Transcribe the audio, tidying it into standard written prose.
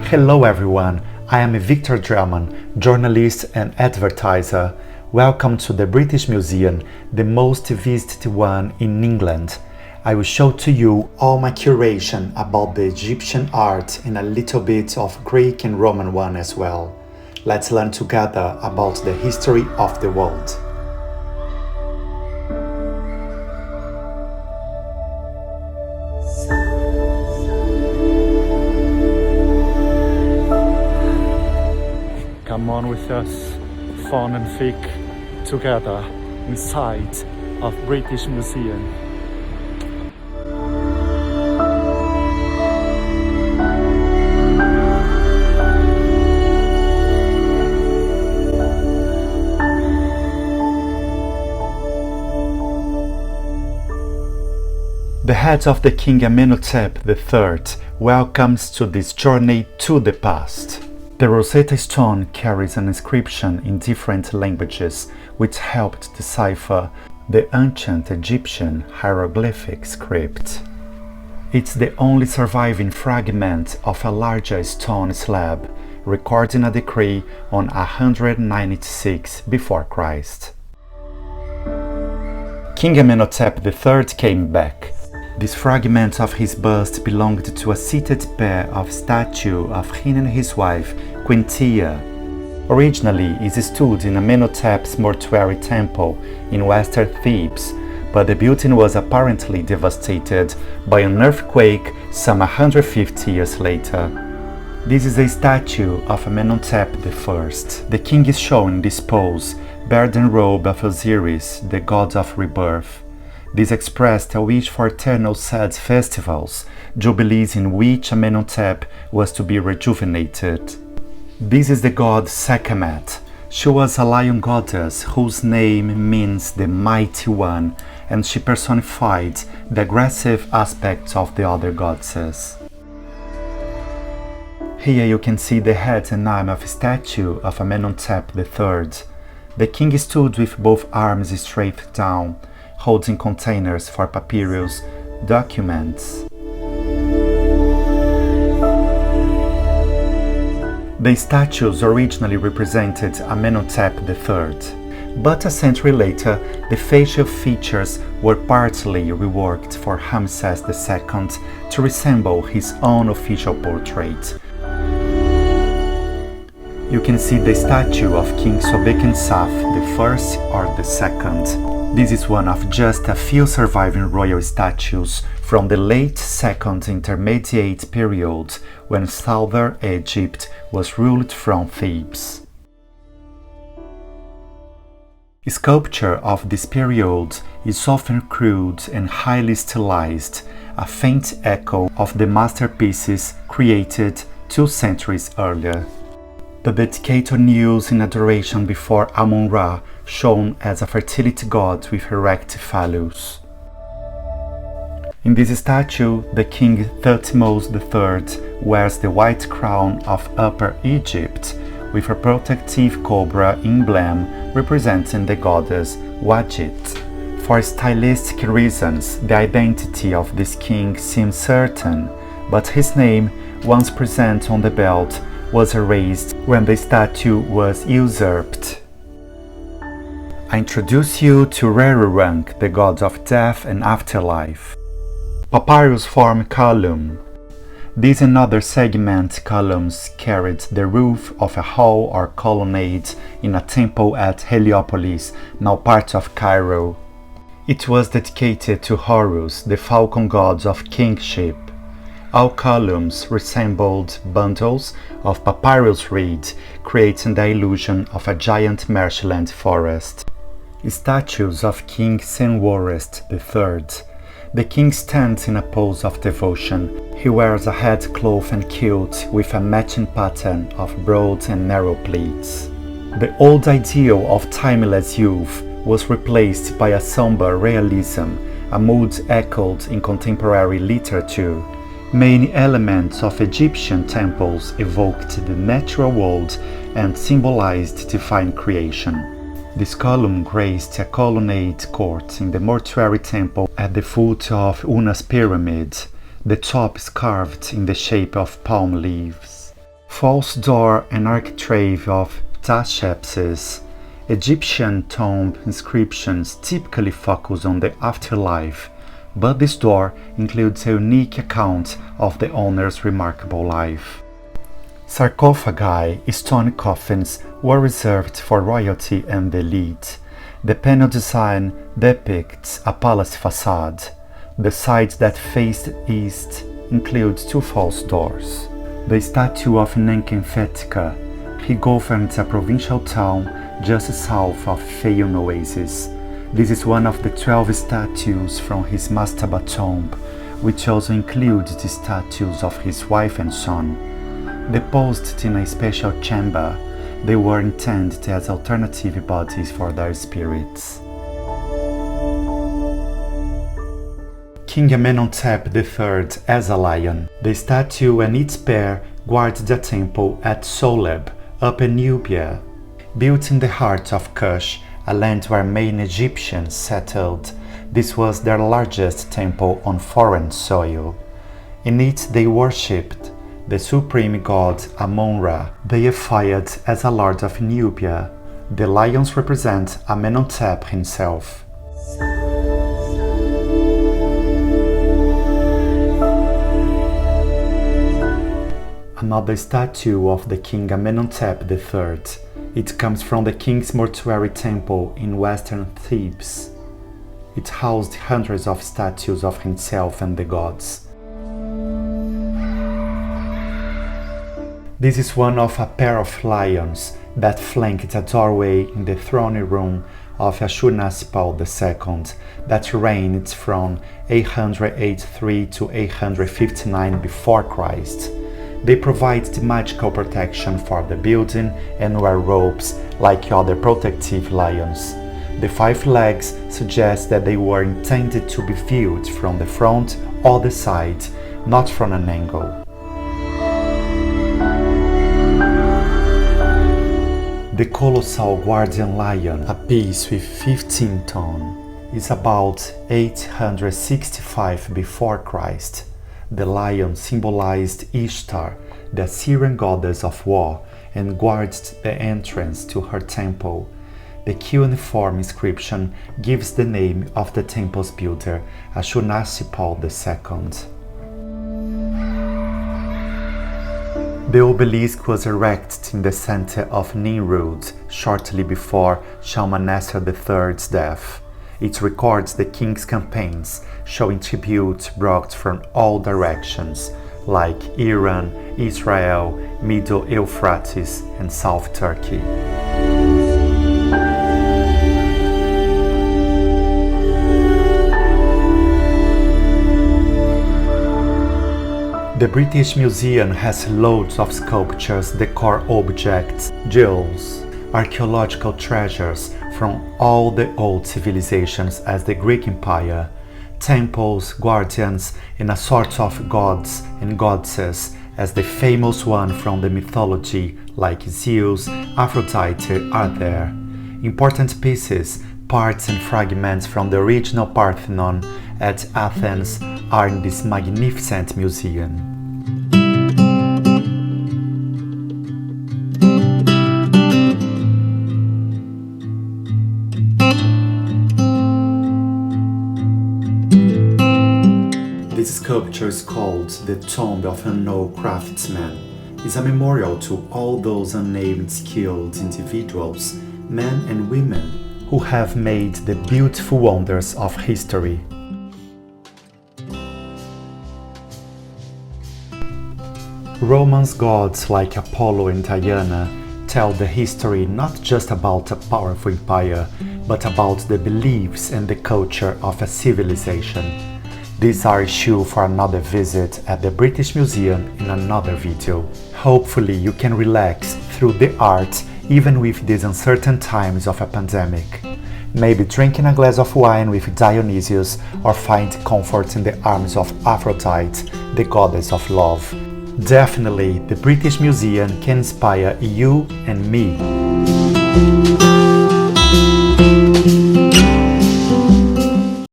Hello everyone, I am Victor Drummond, journalist and advertiser. Welcome to the British Museum, the most visited one in England. I will show to you all my curation about the Egyptian art and a little bit of Greek and Roman one as well. Let's learn together about the history of the world. Come on with us, fun and thick, together inside of British Museum. The head of the King Amenhotep III welcomes to this journey to the past. The Rosetta Stone carries an inscription in different languages which helped decipher the ancient Egyptian hieroglyphic script. It's the only surviving fragment of a larger stone slab, recording a decree on 196 before Christ. King Amenhotep III came back. This fragment of his bust belonged to a seated pair of statues of him and his wife, Quintia. Originally, it stood in Amenhotep's mortuary temple in western Thebes, but the building was apparently devastated by an earthquake some 150 years later. This is a statue of Amenhotep I. The king is shown in this pose, bearing the robe of Osiris, the god of rebirth. This expressed a wish for eternal sad festivals, jubilees in which Amenhotep was to be rejuvenated. This is the god Sekhmet. She was a lion goddess whose name means the mighty one, and she personified the aggressive aspects of the other goddesses. Here you can see the head and arm of a statue of Amenhotep III. The king stood with both arms straight down, holding containers for papyrus documents. The statues originally represented Amenhotep III, but a century later the facial features were partly reworked for Ramses II to resemble his own official portrait. You can see the statue of King Sobekensaf I or II. This is one of just a few surviving royal statues from the late Second Intermediate period when southern Egypt was ruled from Thebes. Sculpture of this period is often crude and highly stylized, a faint echo of the masterpieces created 2 centuries earlier. The dedicator kneels in adoration before Amun-Ra, shown as a fertility god with erect phallus. In this statue, the king Thutmose III wears the white crown of Upper Egypt, with a protective cobra emblem representing the goddess Wadjet. For stylistic reasons, the identity of this king seems certain, but his name, once present on the belt, was erased when the statue was usurped. I introduce you to Rerurang, the god of death and afterlife. Papyrus form column. These and other segment columns carried the roof of a hall or colonnade in a temple at Heliopolis, now part of Cairo. It was dedicated to Horus, the falcon god of kingship. All columns resembled bundles of papyrus reed, creating the illusion of a giant marshland forest. Statues of King Senworest III. The king stands in a pose of devotion. He wears a headcloth and kilt with a matching pattern of broad and narrow pleats. The old ideal of timeless youth was replaced by a somber realism, a mood echoed in contemporary literature. Many elements of Egyptian temples evoked the natural world and symbolized divine creation. This column graced a colonnade court in the mortuary temple at the foot of Unas pyramid. The top is carved in the shape of palm leaves. False door and architrave of Hatshepsut. Egyptian tomb inscriptions typically focus on the afterlife, but this door includes a unique account of the owner's remarkable life. Sarcophagi, stone coffins, were reserved for royalty and the elite. The panel design depicts a palace facade. The sides that faced east include two false doors. The statue of Nenkhenfetka. He governed a provincial town just south of Fayum Oasis. This is one of the 12 statues from his mastaba tomb, which also includes the statues of his wife and son. Deposed in a special chamber, they were intended as alternative bodies for their spirits. King Amenhotep III as a lion. The statue and its pair guard the temple at Soleb, Upper Nubia. Built in the heart of Kush, a land where main Egyptians settled, this was their largest temple on foreign soil. In it they worshipped the supreme god Amon-Ra, deified as a lord of Nubia. The lions represent Amenhotep himself. Another statue of the king Amenhotep III. It comes from the king's mortuary temple in western Thebes. It housed hundreds of statues of himself and the gods. This is one of a pair of lions that flanked a doorway in the throne room of Ashurnasirpal II that reigned from 883 to 859 before Christ. They provide magical protection for the building and wear robes like other protective lions. The 5 legs suggest that they were intended to be viewed from the front or the side, not from an angle. The colossal guardian lion, a beast with 15 tons, is about 865 before Christ. The lion symbolized Ishtar, the Assyrian goddess of war, and guarded the entrance to her temple. The cuneiform inscription gives the name of the temple's builder, Ashurnasirpal II. The obelisk was erected in the center of Nimrud shortly before Shalmaneser III's death. It records the king's campaigns, showing tribute brought from all directions, like Iran, Israel, Middle Euphrates, and South Turkey. The British Museum has loads of sculptures, decor objects, jewels, archaeological treasures from all the old civilizations as the Greek Empire, temples, guardians, and a sort of gods and goddesses as the famous one from the mythology like Zeus, Aphrodite are there. Important pieces, parts and fragments from the original Parthenon at Athens are in this magnificent museum. This sculpture is called the Tomb of Unknown Craftsman. It's a memorial to all those unnamed skilled individuals, men and women, who have made the beautiful wonders of history. Roman gods like Apollo and Diana tell the history not just about a powerful empire, but about the beliefs and the culture of a civilization. These are issues for another visit at the British Museum in another video. Hopefully you can relax through the art even with these uncertain times of a pandemic. Maybe drinking a glass of wine with Dionysius or find comfort in the arms of Aphrodite, the goddess of love. Definitely, the British Museum can inspire you and me.